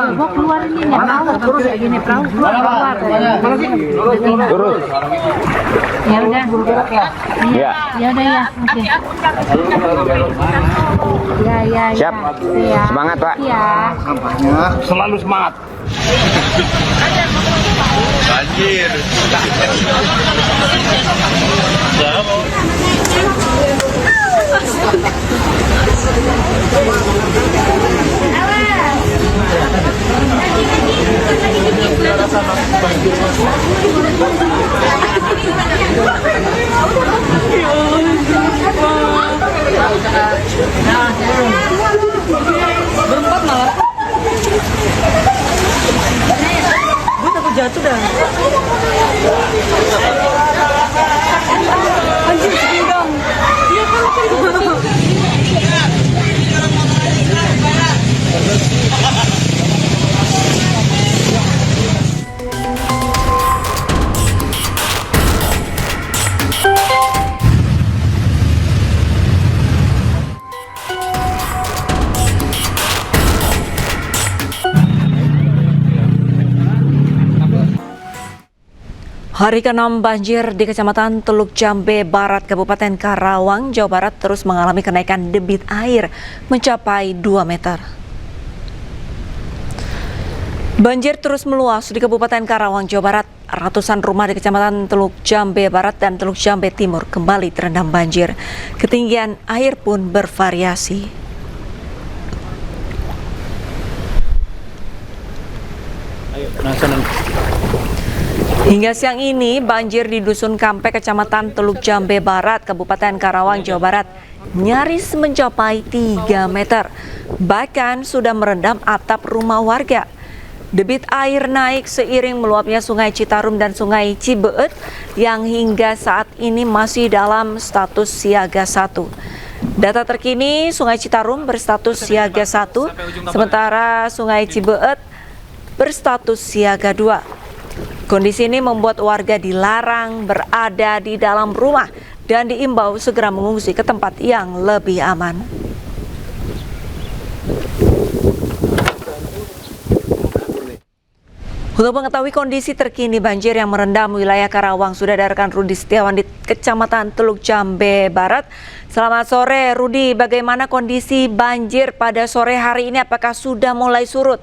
Gua keluar ini nih perahu, kayak gini perahu keluar. Lurus. Ya udah. Iya. Ya udah ya. Oke. Ya. Siap. Ya. Semangat, Pak. Ya. Selalu semangat. Banjir. Berempat malah. Gue takut jatuh dah. Anjing sepinggang. Iya kan. Hari ke-6 banjir di Kecamatan Teluk Jambe Barat, Kabupaten Karawang, Jawa Barat terus mengalami kenaikan debit air mencapai 2 meter. Banjir terus meluas di Kabupaten Karawang, Jawa Barat. Ratusan rumah di Kecamatan Teluk Jambe Barat dan Teluk Jambe Timur kembali terendam banjir. Ketinggian air pun bervariasi. Hingga siang ini, banjir di Dusun Kampe, Kecamatan Teluk Jambe Barat, Kabupaten Karawang, Jawa Barat, nyaris mencapai 3 meter. Bahkan sudah merendam atap rumah warga. Debit air naik seiring meluapnya Sungai Citarum dan Sungai Cibeet yang hingga saat ini masih dalam status siaga 1. Data terkini, Sungai Citarum berstatus siaga 1, sementara Sungai Cibeet berstatus siaga 2. Kondisi ini membuat warga dilarang berada di dalam rumah dan diimbau segera mengungsi ke tempat yang lebih aman. Untuk mengetahui kondisi terkini banjir yang merendam wilayah Karawang, sudah ada rekan Rudi Setiawan di Kecamatan Teluk Jambe Barat. Selamat sore, Rudi. Bagaimana kondisi banjir pada sore hari ini? Apakah sudah mulai surut?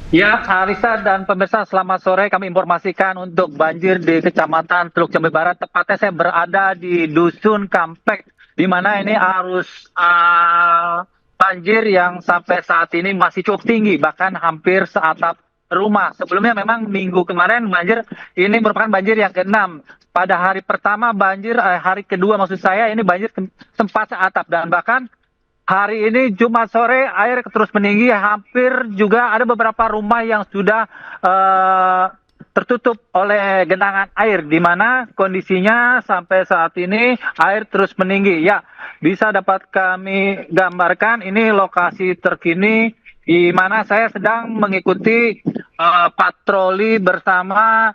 Ya, Alisa dan pemirsa, selamat sore. Kami informasikan untuk banjir di Kecamatan Teluk Jambe Barat. Tepatnya saya berada di Dusun Kampek, di mana ini arus banjir yang sampai saat ini masih cukup tinggi, bahkan hampir seatap rumah. Sebelumnya memang minggu kemarin banjir ini merupakan banjir yang ke-6. Pada hari pertama banjir, hari kedua maksud saya, ini banjir sempat seatap, dan bahkan hari ini Jumat sore air terus meninggi, hampir juga ada beberapa rumah yang sudah tertutup oleh genangan air, di mana kondisinya sampai saat ini air terus meninggi. Ya, bisa dapat kami gambarkan ini lokasi terkini di mana saya sedang mengikuti patroli bersama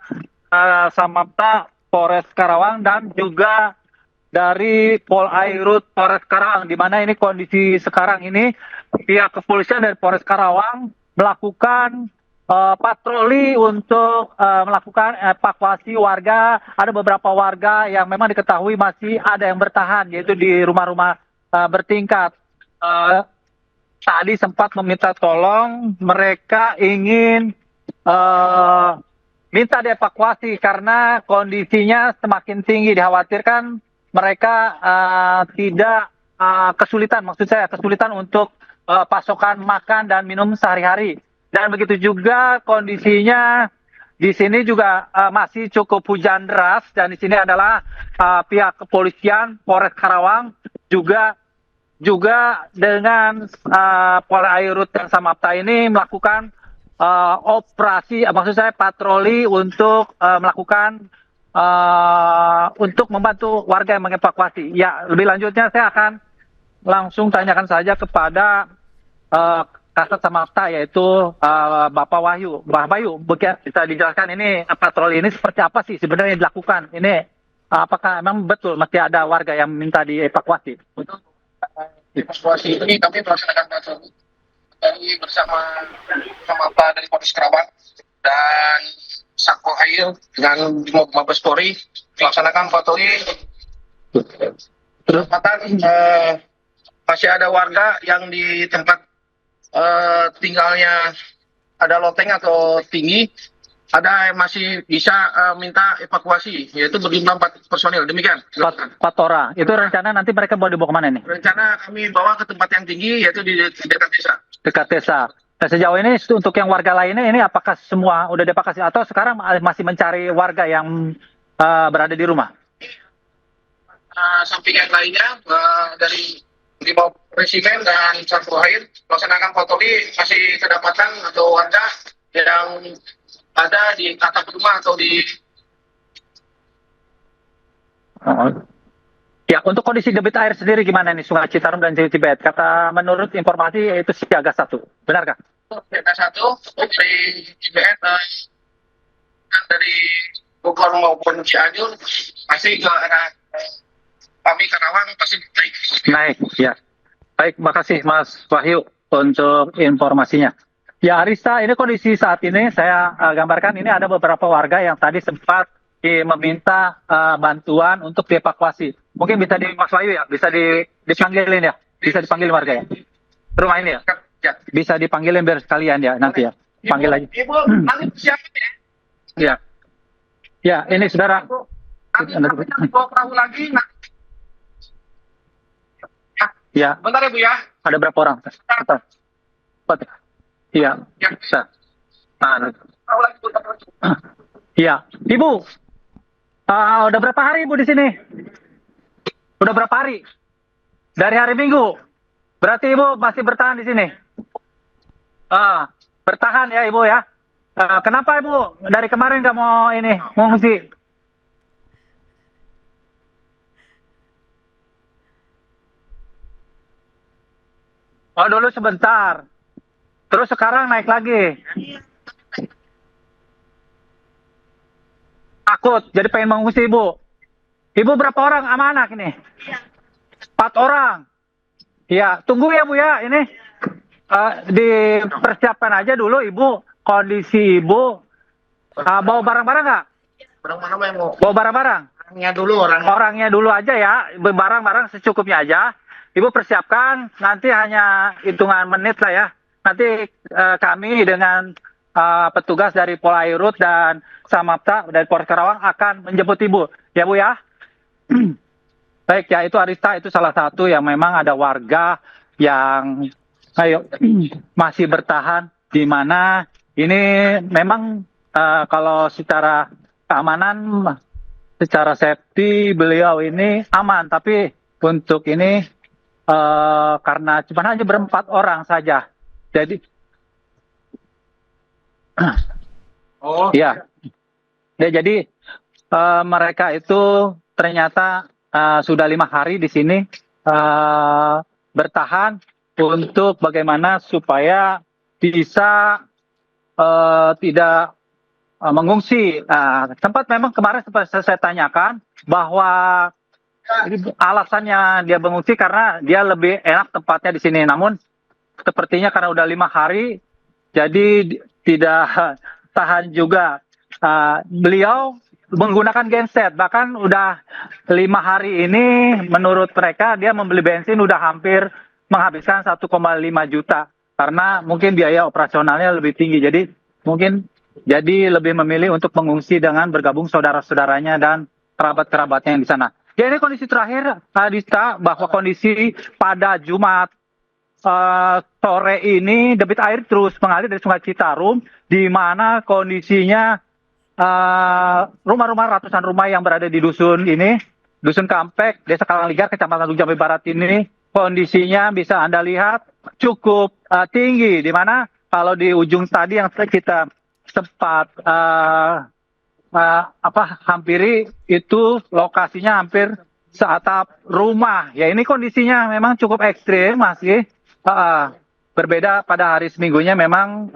Samapta Polres Karawang dan juga dari Polairut Polres Karawang, di mana ini kondisi sekarang ini pihak kepolisian dari Polres Karawang melakukan patroli untuk melakukan evakuasi warga. Ada beberapa warga yang memang diketahui masih ada yang bertahan, yaitu di rumah-rumah bertingkat. Tadi sempat meminta tolong, mereka ingin minta dievakuasi karena kondisinya semakin tinggi, dikhawatirkan mereka tidak kesulitan, maksud saya kesulitan untuk pasokan makan dan minum sehari-hari. Dan begitu juga kondisinya di sini juga masih cukup hujan deras, dan di sini adalah pihak kepolisian Polres Karawang juga dengan Polairut dan Samapta ini melakukan operasi, maksud saya patroli untuk melakukan untuk membantu warga yang mengevakuasi. Ya, lebih lanjutnya saya akan langsung tanyakan saja kepada Kasat Samapta, yaitu Bapak Wahyu. Bapak Wahyu, bisa dijelaskan ini patroli ini seperti apa sih sebenarnya yang dilakukan? Ini Apakah memang betul masih ada warga yang minta dievakuasi? Untuk evakuasi ini kami melaksanakan patroli dari bersama Pak dari Polres Karawang dan Satpol Air dengan Mabes Polri melaksanakan patroli. Kedapatan masih ada warga yang di tempat tinggalnya ada loteng atau tinggi, ada yang masih bisa minta evakuasi, yaitu berjumlah 4 personil. Demikian. 4 orang. Itu rencana nanti mereka mau dibawa kemana nih? Rencana kami bawa ke tempat yang tinggi, yaitu di dekat desa. Dekat desa. Nah, sejauh ini untuk yang warga lainnya ini apakah semua udah dievakuasi atau sekarang masih mencari warga yang berada di rumah? Sampingan lainnya dari bawah resimen dan Satpol Air melaksanakan patroli, masih kedapatan atau warga yang ada di atap rumah atau di. Ya, untuk kondisi debit air sendiri gimana nih Sungai Citarum dan Cibet? Kata menurut informasi itu siaga 1, benarkah? Siaga 1 dari Cibet dari Bogor maupun Cianjur masih ke arah kami Karawang pasti naik. Naik, ya. Baik, makasih Mas Wahyu untuk informasinya. Ya Arista, ini kondisi saat ini saya gambarkan, ini ada beberapa warga yang tadi sempat meminta bantuan untuk dievakuasi. Mungkin bisa di Mas Wahyu ya, bisa dipanggilin ya, bisa dipanggil warga ya. Rumah ini ya, bisa dipanggilin biar sekalian ya nanti ya, panggil aja. Ibu, nanti siapa ya? Ya, ya ini saudara. Nanti bawa perahu lagi. Ya, Bentar ya Bu ya. ada berapa orang? Iya, bisa. Perahu lagi Bu. Iya, Ibu. Udah berapa hari Ibu di sini? Udah berapa hari? Dari hari Minggu. Berarti Ibu masih bertahan di sini. Bertahan ya Ibu ya. Kenapa Ibu dari kemarin nggak mau ini mengungsi? Oh dulu sebentar. Terus sekarang naik lagi. Takut, jadi pengen mengungsi Ibu. Ibu berapa orang sama anak ini? 4 orang. Ya, tunggu ya Bu ya, ini dipersiapkan aja dulu Ibu, kondisi Ibu. Bawa barang-barang nggak? Barang-barang yang mau. Bawa barang-barang? Orangnya dulu aja ya, barang-barang secukupnya aja. Ibu persiapkan, nanti hanya hitungan menit lah ya. Nanti kami dengan petugas dari Polairut dan Samapta dari Polres Karawang akan menjemput Ibu. Ya Bu ya? Baik ya, itu Arista, itu salah satu yang memang ada warga yang masih bertahan, di mana ini memang kalau secara keamanan, secara safety beliau ini aman, tapi untuk ini karena cuma hanya ber-4 orang saja, jadi ya, jadi mereka itu ternyata sudah 5 hari di sini bertahan untuk bagaimana supaya bisa tidak mengungsi. Tempat memang kemarin saya tanyakan bahwa alasannya dia mengungsi karena dia lebih enak tempatnya di sini. Namun sepertinya karena udah 5 hari, jadi tidak tahan juga. Beliau menggunakan genset, bahkan udah 5 hari ini menurut mereka dia membeli bensin udah hampir menghabiskan 1,5 juta karena mungkin biaya operasionalnya lebih tinggi. Jadi mungkin lebih memilih untuk mengungsi dengan bergabung saudara-saudaranya dan kerabat-kerabatnya yang di sana. Ya ini kondisi terakhir Adista, bahwa kondisi pada Jumat sore ini debit air terus mengalir dari Sungai Citarum, di mana kondisinya rumah-rumah, ratusan rumah yang berada di dusun ini, dusun Kampek, Desa Kalangligar, Kecamatan Teluk Jambe Barat ini, kondisinya bisa Anda lihat cukup tinggi, di mana kalau di ujung tadi yang kita sempat hampiri itu lokasinya hampir seatap rumah. Ya ini kondisinya memang cukup ekstrim, masih berbeda pada hari seminggunya memang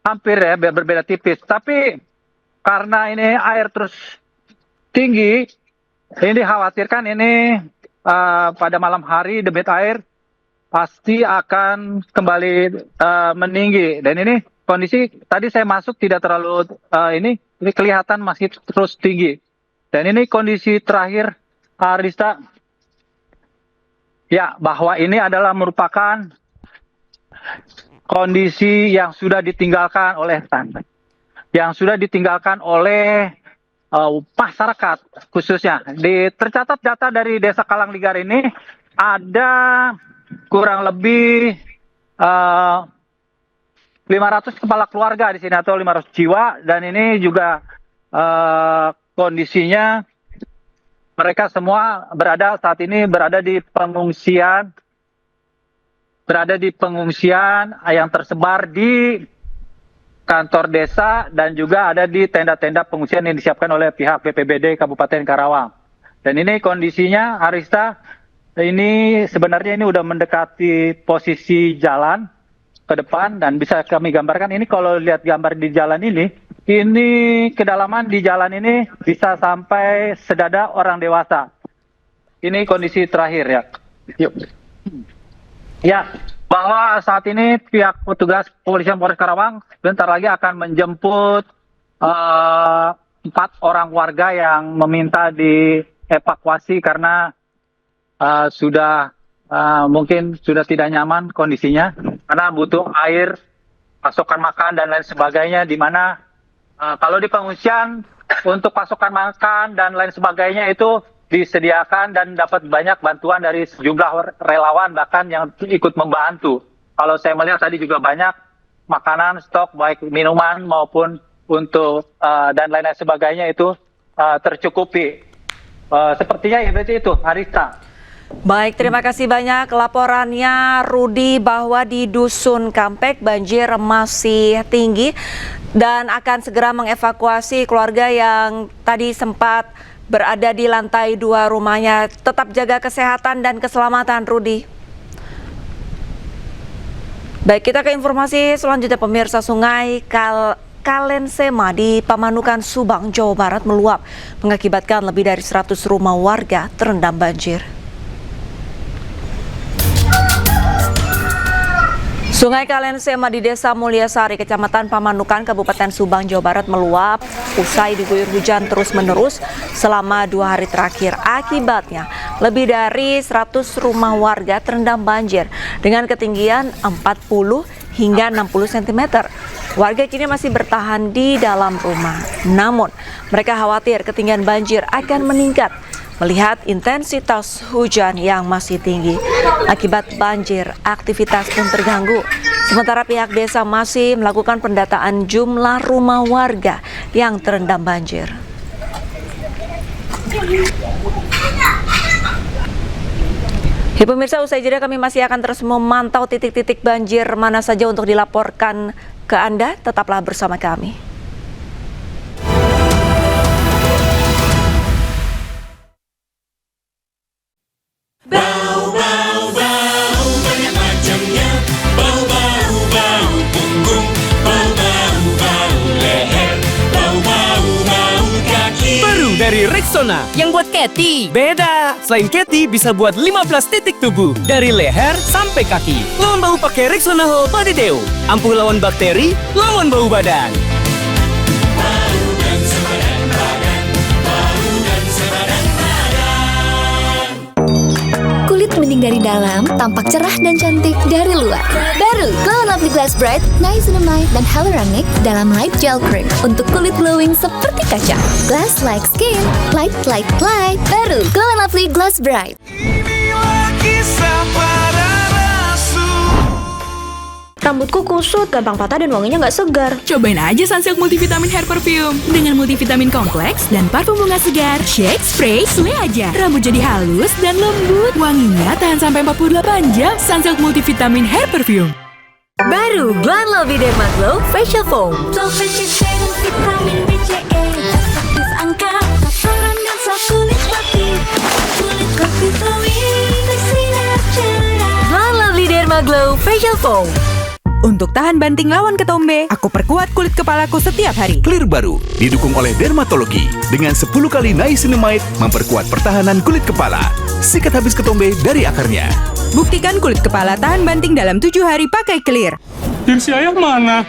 hampir ya berbeda tipis. Tapi karena ini air terus tinggi. Ini dikhawatirkan ini pada malam hari debit air pasti akan kembali meninggi. Dan ini kondisi tadi saya masuk tidak terlalu ini kelihatan masih terus tinggi. Dan ini kondisi terakhir Arista, ya, bahwa ini adalah merupakan kondisi yang sudah ditinggalkan oleh masyarakat khususnya. Tercatat data dari Desa Kalangligar ini ada kurang lebih 500 kepala keluarga di sini atau 500 jiwa, dan ini juga kondisinya mereka semua saat ini berada di pengungsian yang tersebar di kantor desa dan juga ada di tenda-tenda pengungsian yang disiapkan oleh pihak BPBD Kabupaten Karawang. Dan ini kondisinya, Arista, ini sebenarnya ini udah mendekati posisi jalan ke depan, dan bisa kami gambarkan ini kalau lihat gambar di jalan ini kedalaman di jalan ini bisa sampai sedada orang dewasa. Ini kondisi terakhir ya. Yuk. Ya, bahwa saat ini pihak petugas kepolisian Polres Karawang bentar lagi akan menjemput 4 orang warga yang meminta dievakuasi karena mungkin sudah tidak nyaman kondisinya karena butuh air, pasokan makan dan lain sebagainya, di mana kalau di pengungsian untuk pasokan makan dan lain sebagainya itu disediakan dan dapat banyak bantuan dari sejumlah relawan bahkan yang ikut membantu. Kalau saya melihat tadi juga banyak makanan, stok baik minuman maupun untuk dan lain sebagainya itu tercukupi. Sepertinya ya berarti itu, Arista. Baik, terima kasih banyak laporannya Rudi, bahwa di Dusun Kampek banjir masih tinggi dan akan segera mengevakuasi keluarga yang tadi sempat berada di lantai 2 rumahnya. Tetap jaga kesehatan dan keselamatan, Rudi. Baik, kita ke informasi selanjutnya, pemirsa. Sungai Kalensema di Pamanukan, Subang, Jawa Barat meluap mengakibatkan lebih dari 100 rumah warga terendam banjir. Sungai Kalensema di Desa Mulyasari, Kecamatan Pamanukan, Kabupaten Subang, Jawa Barat meluap usai diguyur hujan terus-menerus selama 2 hari terakhir. Akibatnya, lebih dari 100 rumah warga terendam banjir dengan ketinggian 40 hingga 60 cm. Warga kini masih bertahan di dalam rumah. Namun, mereka khawatir ketinggian banjir akan meningkat melihat intensitas hujan yang masih tinggi. Akibat banjir, aktivitas pun terganggu. Sementara pihak desa masih melakukan pendataan jumlah rumah warga yang terendam banjir. Pemirsa, usai jeda kami masih akan terus memantau titik-titik banjir mana saja untuk dilaporkan ke Anda. Tetaplah bersama kami. Dari Rexona yang buat Cathy. beda. Selain Cathy bisa buat 15 titik tubuh dari leher sampai kaki. Lawan bau pakai Rexona Whole Body Deo. Ampuh lawan bakteri, lawan bau badan. Kulit mending dari dalam, tampak cerah dan cantik dari luar. Baru Glow & Lovely Glass Bright, Niacinamide dan Hyaluronic dalam Light Gel Cream untuk kulit glowing seperti kaca. Glass like skin, light like light. Baru Glow & Lovely Glass Bright. Rambutku kusut, gampang patah dan wanginya nggak segar. Cobain aja Sunsilk Multivitamin Hair Perfume. Dengan multivitamin kompleks dan parfum bunga segar, shake, spray, sway aja. Rambut jadi halus dan lembut. Wanginya tahan sampai 48 jam. Sunsilk Multivitamin Hair Perfume. Baru Glam Lovely Derma Glow Facial Foam. Glow Facial Serum Vitamin BCA. Efektif angkat kotoran dan sel kulit putih. Kulit putih glowing, bersinar cerah. Glam Lovely Derma Glow Facial Foam. Untuk tahan banting lawan ketombe, aku perkuat kulit kepalaku setiap hari. Clear baru didukung oleh dermatologi dengan 10 kali niacinamide memperkuat pertahanan kulit kepala. Sikat habis ketombe dari akarnya. Buktikan kulit kepala tahan banting dalam 7 hari pakai Clear. Jersey ayah mana?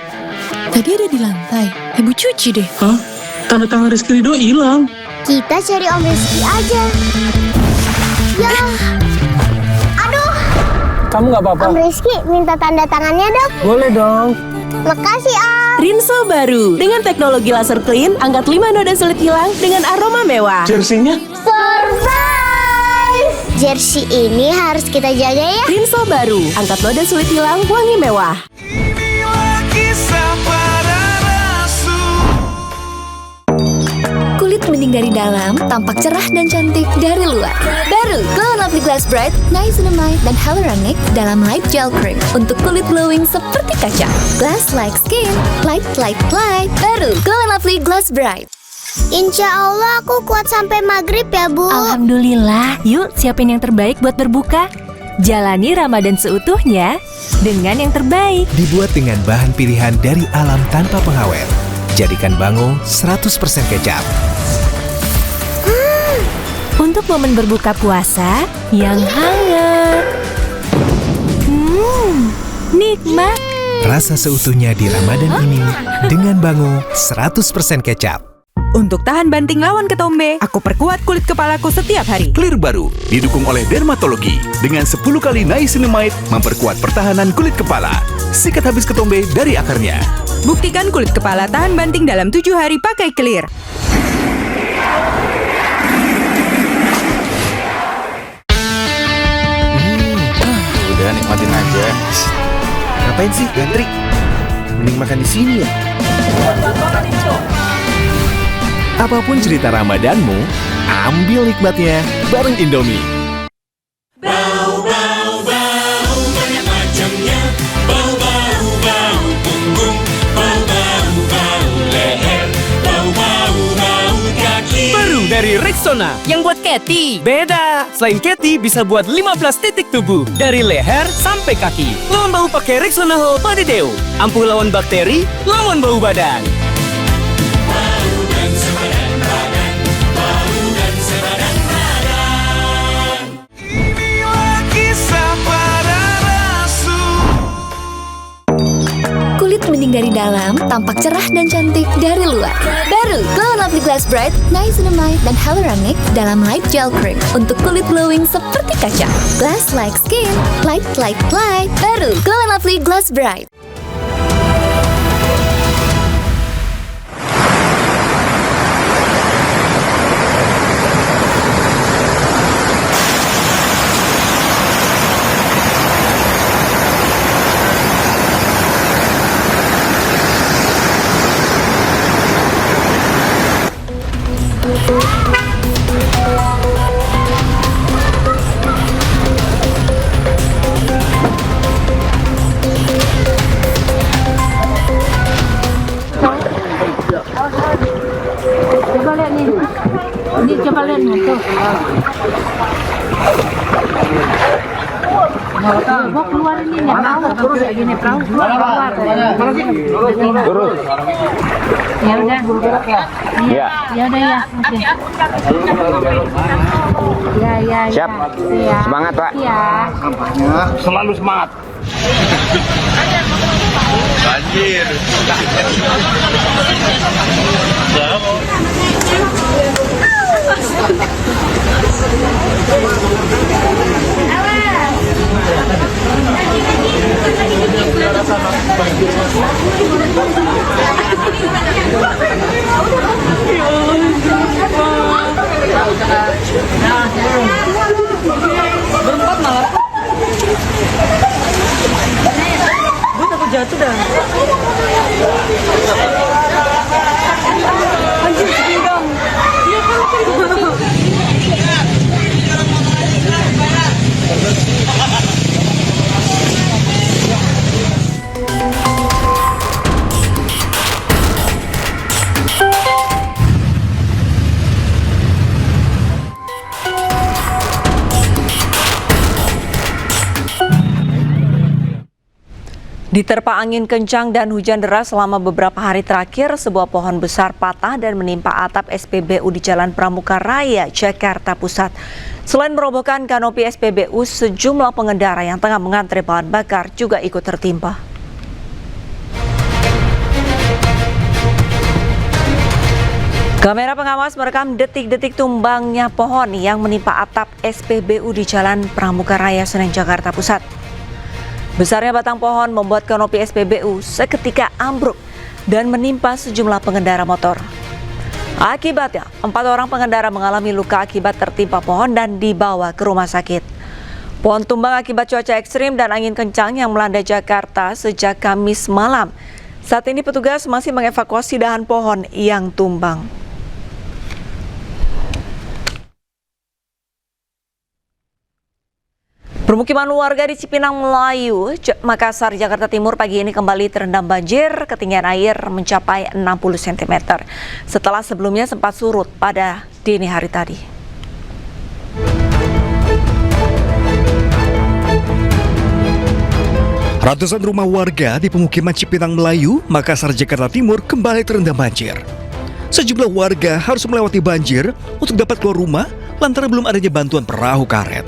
Tadi ada di lantai. Ibu cuci deh. Hah? Tanda tangan Rizky Ridho hilang. Kita cari Om Rizky aja. Ya. Aduh. Kamu nggak apa-apa? Om Rizky minta tanda tangannya dong. Boleh dong. Makasih Om. Rinso baru dengan teknologi laser clean, angkat 5 noda sulit hilang dengan aroma mewah. Jersey-nya? Surprise! Jersey ini harus kita jaga ya. Rinso baru, angkat noda sulit hilang, wangi mewah. Kulit mending dari dalam, tampak cerah dan cantik dari luar. Baru Glow & Lovely Glass Bright, Niacinamide dan Hyaluronic dalam Light Gel Cream untuk kulit glowing seperti kaca. Glass like skin, light like light. Baru Glow & Lovely Glass Bright. Insya Allah aku kuat sampai maghrib ya Bu. Alhamdulillah, yuk siapin yang terbaik buat berbuka. Jalani Ramadan seutuhnya dengan yang terbaik. Dibuat dengan bahan pilihan dari alam tanpa pengawet. Jadikan Bango 100% kecap. Untuk momen berbuka puasa yang hangat. Nikmat. Rasa seutuhnya di Ramadan ini dengan Bango 100% kecap. Untuk tahan banting lawan ketombe, aku perkuat kulit kepalaku setiap hari. Clear baru didukung oleh dermatologi dengan 10 kali niacinamide memperkuat pertahanan kulit kepala. Sikat habis ketombe dari akarnya. Buktikan kulit kepala tahan banting dalam 7 hari pakai Clear. Udah nikmatin aja. Ngapain sih gantri? Mending makan di sini ya. Apapun cerita Ramadanmu, ambil nikmatnya bareng Indomie. Bau, bau, bau, banyak macamnya. Bau, bau, bau, punggung. Bau, bau, bau, leher. Bau, bau, bau, kaki. Baru dari Rexona yang buat Cathy. Beda, selain Cathy bisa buat 15 titik tubuh dari leher sampai kaki. Lawan bau pakai Rexona Whole Body Deo. Ampuh lawan bakteri, lawan bau badan. Kulit mending dari dalam, tampak cerah dan cantik dari luar. Baru Glow & Lovely Glass Bright, Niacinamide dan Hyaluronic dalam Light Gel Cream untuk kulit glowing seperti kaca. Glass like skin, light like light. Baru Glow & Lovely Glass Bright. Coba lihat nih. Ini coba lihat nih tuh. Mau keluar ini nih, perahu kayak gini, perahu keluar. Terus. Ya udah. Iya. Ya udah ya. Oke. Ya. Siap. Ya. Semangat, Pak. Ya. Selalu semangat. Banjir. Berempat malah. Gue takut jatuh dah. Diterpa angin kencang dan hujan deras selama beberapa hari terakhir, sebuah pohon besar patah dan menimpa atap SPBU di Jalan Pramuka Raya, Jakarta Pusat. Selain merobohkan kanopi SPBU, sejumlah pengendara yang tengah mengantre bahan bakar juga ikut tertimpa. Kamera pengawas merekam detik-detik tumbangnya pohon yang menimpa atap SPBU di Jalan Pramuka Raya, Senen, Jakarta Pusat. Besarnya batang pohon membuat kanopi SPBU seketika ambruk dan menimpa sejumlah pengendara motor. Akibatnya, 4 orang pengendara mengalami luka akibat tertimpa pohon dan dibawa ke rumah sakit. Pohon tumbang akibat cuaca ekstrim dan angin kencang yang melanda Jakarta sejak Kamis malam. Saat ini petugas masih mengevakuasi dahan pohon yang tumbang. Permukiman warga di Cipinang Melayu, Makassar, Jakarta Timur pagi ini kembali terendam banjir, ketinggian air mencapai 60 cm. Setelah sebelumnya sempat surut pada dini hari tadi. Ratusan rumah warga di pemukiman Cipinang Melayu, Makassar, Jakarta Timur kembali terendam banjir. Sejumlah warga harus melewati banjir untuk dapat keluar rumah lantaran belum adanya bantuan perahu karet.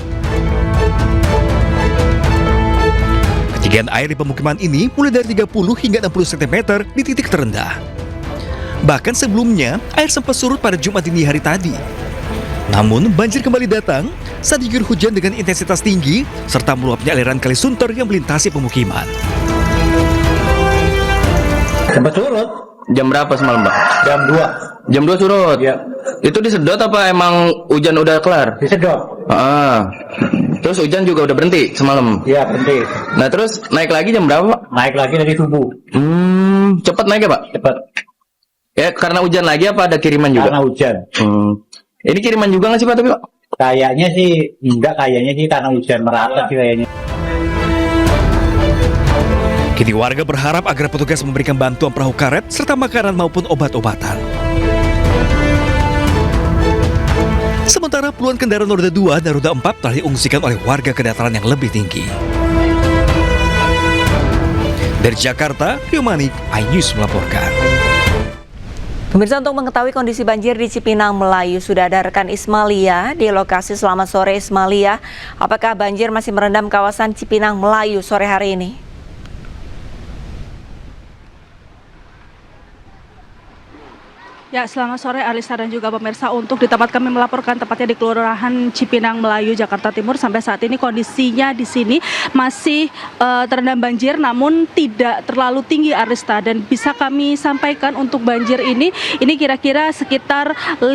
Ketinggian air di pemukiman ini mulai dari 30 hingga 60 cm di titik terendah. Bahkan sebelumnya, air sempat surut pada Jumat dini hari tadi. Namun, banjir kembali datang saat diguyur hujan dengan intensitas tinggi serta meluapnya aliran Kali Sunter yang melintasi pemukiman. Sempat surut. Jam berapa semalam, Pak? Jam 2. Jam 2 surut? Iya. Itu disedot apa emang hujan udah kelar? Disedot. Terus hujan juga udah berhenti semalam? Iya, berhenti. Nah terus naik lagi jam berapa, Pak? Naik lagi dari subuh. Cepat naik ya, Pak? Cepat. Ya karena hujan lagi apa ada kiriman juga? Karena hujan. Ini kiriman juga nggak sih, Pak, tapi, Pak? Kayaknya sih, enggak, kayaknya sih karena hujan merata sih kayaknya. Kini warga berharap agar petugas memberikan bantuan perahu karet serta makanan maupun obat-obatan. Sementara puluhan kendaraan roda 2 dan roda 4 telah diungsikan oleh warga ke dataran yang lebih tinggi. Dari Jakarta, Rio Manik, iNews melaporkan. Pemirsa, untuk mengetahui kondisi banjir di Cipinang Melayu, sudah ada rekan Ismalia di lokasi. Selamat sore, Ismalia. Apakah banjir masih merendam kawasan Cipinang Melayu sore hari ini? Ya, selamat sore Alisa dan juga pemirsa. Untuk di tempat kami melaporkan, tepatnya di Kelurahan Cipinang Melayu, Jakarta Timur, sampai saat ini kondisinya di sini masih terendam banjir, namun tidak terlalu tinggi, Arista. Dan bisa kami sampaikan untuk banjir ini kira-kira sekitar 5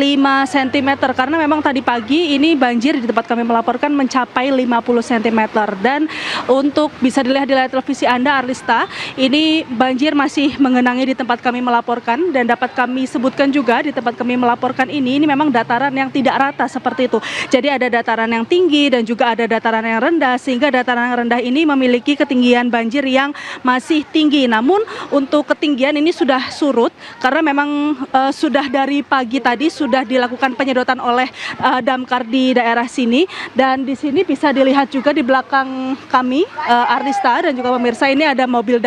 cm, karena memang tadi pagi ini banjir di tempat kami melaporkan mencapai 50 cm. Dan untuk bisa dilihat di layar televisi Anda, Arista, ini banjir masih mengenangi di tempat kami melaporkan, dan dapat kami sebutkan juga di tempat kami melaporkan ini memang dataran yang tidak rata seperti itu. Jadi ada dataran yang tinggi dan juga ada dataran yang rendah, sehingga dataran yang rendah ini memiliki ketinggian banjir yang masih tinggi. Namun untuk ketinggian ini sudah surut karena memang sudah dari pagi tadi sudah dilakukan penyedotan oleh damkar di daerah sini. Dan di sini bisa dilihat juga di belakang kami, Arista dan juga pemirsa, ini ada mobil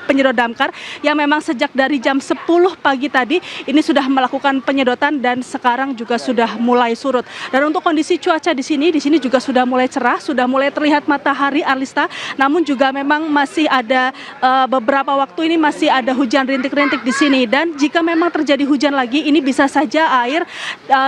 penyedot damkar yang memang sejak dari jam 10 pagi tadi ini sudah melakukan penyedotan dan sekarang juga sudah mulai surut. Dan untuk kondisi cuaca di sini juga sudah mulai cerah, sudah mulai terlihat matahari, Arista. Namun juga memang masih ada beberapa waktu ini masih ada hujan rintik-rintik di sini. Dan jika memang terjadi hujan lagi, ini bisa saja air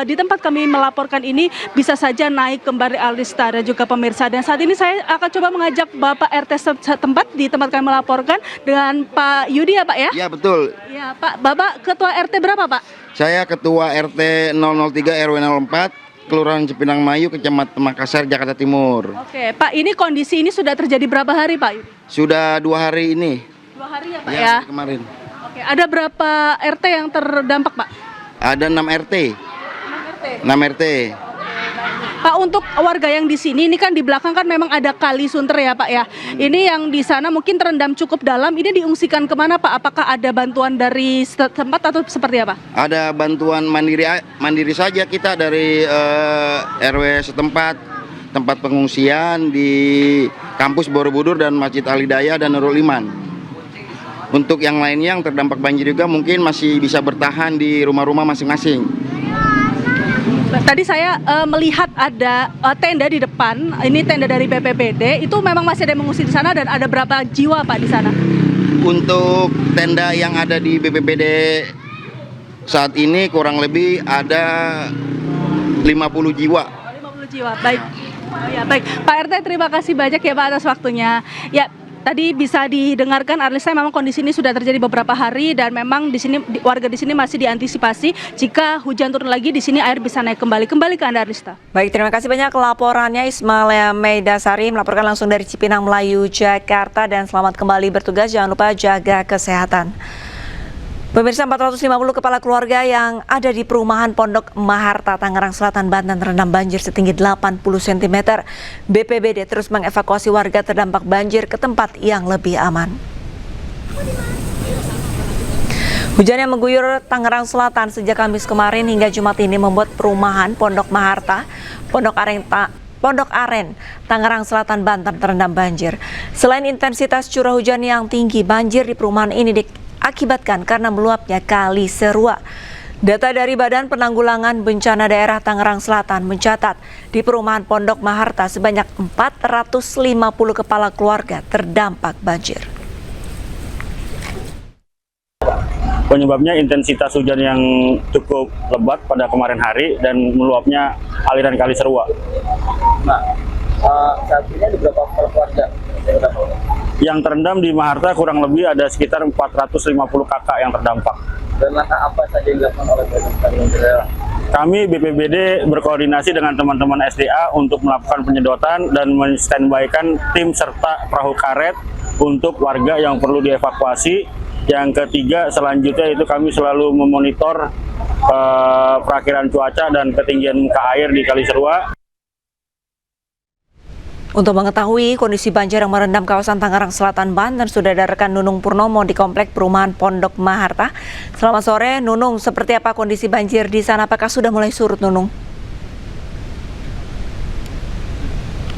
di tempat kami melaporkan ini bisa saja naik kembali, Arista dan juga pemirsa. Dan saat ini saya akan coba mengajak Bapak RT setempat di tempat kami melaporkan dengan Pak Yudi, ya Pak ya? Ya, betul. Ya Pak, Bapak Ketua RT berapa, Pak? Saya Ketua RT 003 RW 04, Kelurahan Cipinang Melayu, Kecamatan Makassar, Jakarta Timur. Oke, Pak, ini kondisi ini sudah terjadi berapa hari, Pak? Sudah 2 hari ini. 2 hari ya, Pak ya? Ya? Kemarin. Oke, ada berapa RT yang terdampak, Pak? Ada 6 RT. 6 RT. Pak, untuk warga yang di sini, ini kan di belakang kan memang ada Kali Sunter ya Pak ya. Ini yang di sana mungkin terendam cukup dalam, ini diungsikan kemana Pak? Apakah ada bantuan dari tempat atau seperti apa? Ada bantuan mandiri saja kita dari RW setempat. tempat pengungsian di kampus Borobudur dan Masjid Al-Hidayah dan Nurul Iman. Untuk yang lainnya yang terdampak banjir juga mungkin masih bisa bertahan di rumah-rumah masing-masing. Tadi saya melihat ada tenda di depan, ini tenda dari BPBD, itu memang masih ada yang mengungsi di sana dan ada berapa jiwa Pak di sana? Untuk tenda yang ada di BPBD saat ini kurang lebih ada 50 jiwa. 50 jiwa, baik. Oh ya, baik. Pak RT, terima kasih banyak ya Pak atas waktunya. Ya, tadi bisa didengarkan Arlista, memang kondisi ini sudah terjadi beberapa hari dan memang di sini warga di sini masih diantisipasi jika hujan turun lagi di sini air bisa naik kembali. Kembali ke Anda Arlista. Baik, terima kasih banyak laporannya Ismail Meidasari melaporkan langsung dari Cipinang Melayu, Jakarta, dan selamat kembali bertugas. Jangan lupa jaga kesehatan. Pemirsa, 450 kepala keluarga yang ada di perumahan Pondok Maharta, Tangerang Selatan, Banten terendam banjir setinggi 80 cm. BPBD terus mengevakuasi warga terdampak banjir ke tempat yang lebih aman. Hujan yang mengguyur Tangerang Selatan sejak Kamis kemarin hingga Jumat ini membuat perumahan Pondok Maharta, Pondok Aren, Tangerang Selatan, Banten terendam banjir. Selain intensitas curah hujan yang tinggi, banjir di perumahan ini diakibatkan karena meluapnya Kali Serua. Data dari Badan Penanggulangan Bencana Daerah Tangerang Selatan mencatat di perumahan Pondok Maharta sebanyak 450 kepala keluarga terdampak banjir. Penyebabnya intensitas hujan yang cukup lebat pada kemarin hari dan meluapnya aliran Kali Serua. Nah, saat ini ada berapa keluarga yang terendam di Maharta? Kurang lebih ada sekitar 450 kakak yang terdampak. Dan langkah apa saja yang dilakukan oleh BPBD? Kami BPBD berkoordinasi dengan teman-teman SDA untuk melakukan penyedotan dan men-standby-kan tim serta perahu karet untuk warga yang perlu dievakuasi. Yang ketiga, selanjutnya itu kami selalu memonitor perakiraan cuaca dan ketinggian muka air di Kali Serua. Untuk mengetahui kondisi banjir yang merendam kawasan Tangerang Selatan, Banten, sudah ada rekan Nunung Purnomo di Komplek Perumahan Pondok Maharta. Selamat sore, Nunung. Seperti apa kondisi banjir di sana? Apakah sudah mulai surut, Nunung?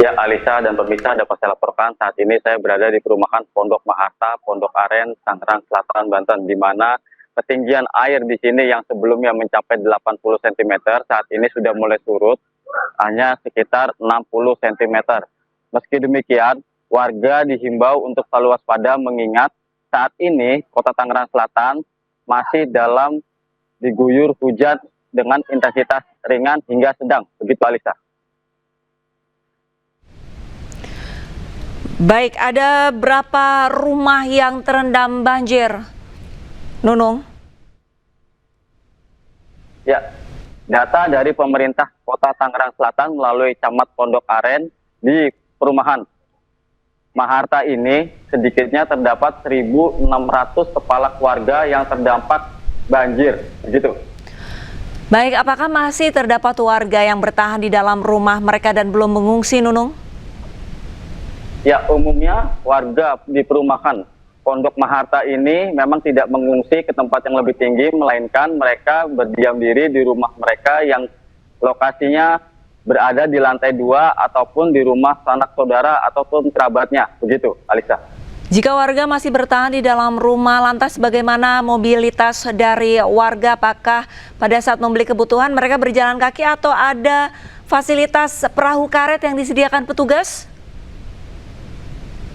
Ya, Alisa dan pemirsa, dapat saya laporkan saat ini saya berada di perumahan Pondok Maharta, Pondok Aren, Tangerang Selatan, Banten, di mana ketinggian air di sini yang sebelumnya mencapai 80 cm saat ini sudah mulai surut, hanya sekitar 60 cm. Meski demikian, warga dihimbau untuk selalu waspada mengingat saat ini Kota Tangerang Selatan masih dalam diguyur hujan dengan intensitas ringan hingga sedang. Begitu, Alisa. Baik, ada berapa rumah yang terendam banjir, Nunung? Ya, data dari pemerintah Kota Tangerang Selatan melalui Camat Pondok Aren di perumahan Maharta ini sedikitnya terdapat 1.600 kepala keluarga yang terdampak banjir, begitu. Baik, apakah masih terdapat warga yang bertahan di dalam rumah mereka dan belum mengungsi, Nunung? Ya, umumnya warga di perumahan Pondok Maharta ini memang tidak mengungsi ke tempat yang lebih tinggi, melainkan mereka berdiam diri di rumah mereka yang lokasinya berada di lantai 2 ataupun di rumah sanak saudara ataupun kerabatnya, begitu, Alisa. Jika warga masih bertahan di dalam rumah, lantas bagaimana mobilitas dari warga? Apakah pada saat membeli kebutuhan mereka berjalan kaki atau ada fasilitas perahu karet yang disediakan petugas?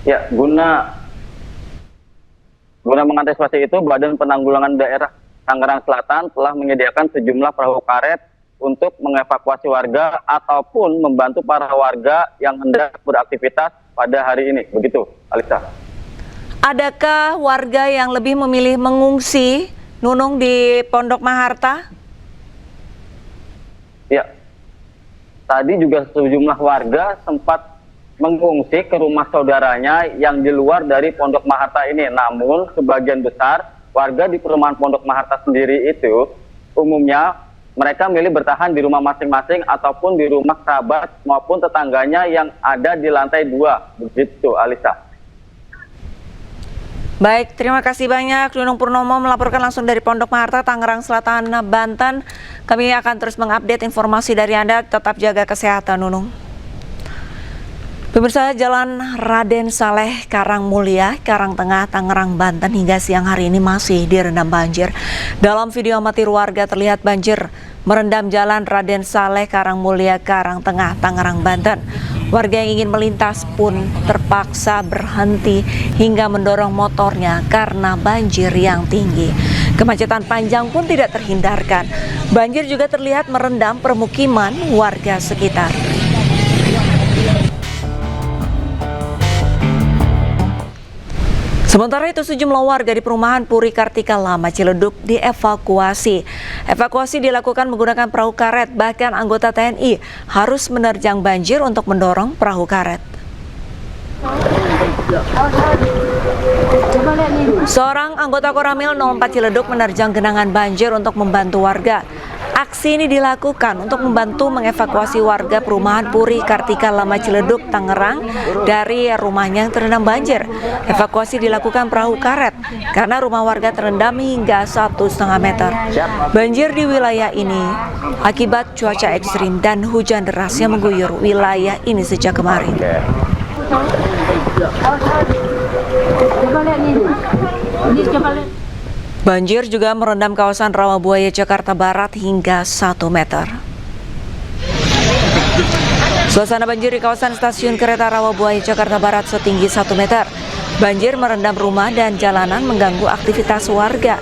Ya, guna mengantisipasi itu, Badan Penanggulangan Daerah Tangerang Selatan telah menyediakan sejumlah perahu karet untuk mengevakuasi warga ataupun membantu para warga yang hendak beraktivitas pada hari ini. Begitu, Alisa. Adakah warga yang lebih memilih mengungsi, Nunung, di Pondok Maharta? Ya, tadi juga sejumlah warga sempat mengungsi ke rumah saudaranya yang di luar dari Pondok Maharta ini. Namun sebagian besar warga di perumahan Pondok Maharta sendiri itu umumnya mereka milih bertahan di rumah masing-masing ataupun di rumah kerabat maupun tetangganya yang ada di lantai 2. Begitu, Alisa. Baik, terima kasih banyak Nunung Purnomo melaporkan langsung dari Pondok Maharta, Tangerang Selatan, Banten. Kami akan terus mengupdate informasi dari Anda. Tetap jaga kesehatan, Nunung. Pemirsa, Jalan Raden Saleh, Karangmulia, Karangtengah, Tangerang, Banten hingga siang hari ini masih direndam banjir. Dalam video amatir warga terlihat banjir merendam Jalan Raden Saleh, Karangmulia, Karangtengah, Tangerang, Banten. Warga yang ingin melintas pun terpaksa berhenti hingga mendorong motornya karena banjir yang tinggi. Kemacetan panjang pun tidak terhindarkan. Banjir juga terlihat merendam permukiman warga sekitar. Sementara itu, sejumlah warga di perumahan Puri Kartika Lama, Ciledug dievakuasi. Evakuasi dilakukan menggunakan perahu karet, bahkan anggota TNI harus menerjang banjir untuk mendorong perahu karet. Seorang anggota Koramil 04 Ciledug menerjang genangan banjir untuk membantu warga. Aksi ini dilakukan untuk membantu mengevakuasi warga perumahan Puri Kartika Lama Ciledug, Tangerang dari rumahnya yang terendam banjir. Evakuasi dilakukan perahu karet karena rumah warga terendam hingga 1,5 meter. Banjir di wilayah ini akibat cuaca ekstrim dan hujan deras yang mengguyur wilayah ini sejak kemarin. Banjir juga merendam kawasan Rawabuaya, Jakarta Barat hingga 1 meter. Suasana banjir di kawasan stasiun kereta Rawabuaya, Jakarta Barat setinggi 1 meter. Banjir merendam rumah dan jalanan mengganggu aktivitas warga.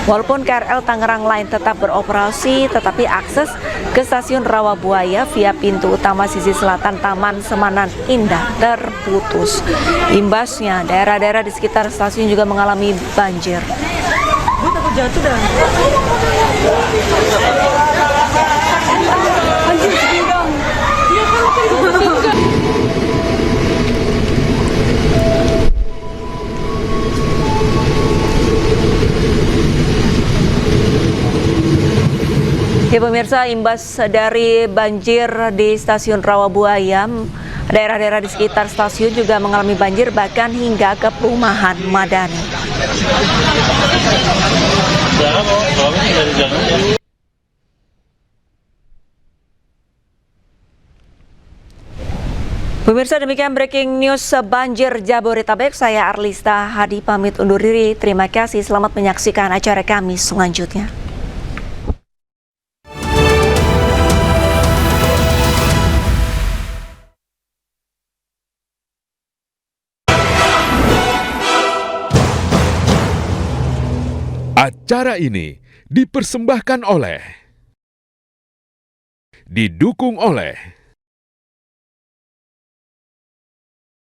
Walaupun KRL Tangerang Line tetap beroperasi, tetapi akses ke stasiun Rawabuaya via pintu utama sisi selatan Taman Semanan Indah terputus. Imbasnya, daerah-daerah di sekitar stasiun juga mengalami banjir. Gue takut jatuh dah. Anjir, sepinggang. Iya kan, sepinggang. Ya pemirsa, imbas dari banjir di stasiun Rawabuaya, daerah-daerah di sekitar stasiun juga mengalami banjir bahkan hingga ke perumahan Madani. Pemirsa, demikian breaking news banjir Jabodetabek. Saya Arlista Hadi pamit undur diri. Terima kasih, selamat menyaksikan acara kami selanjutnya. Acara ini dipersembahkan oleh, didukung oleh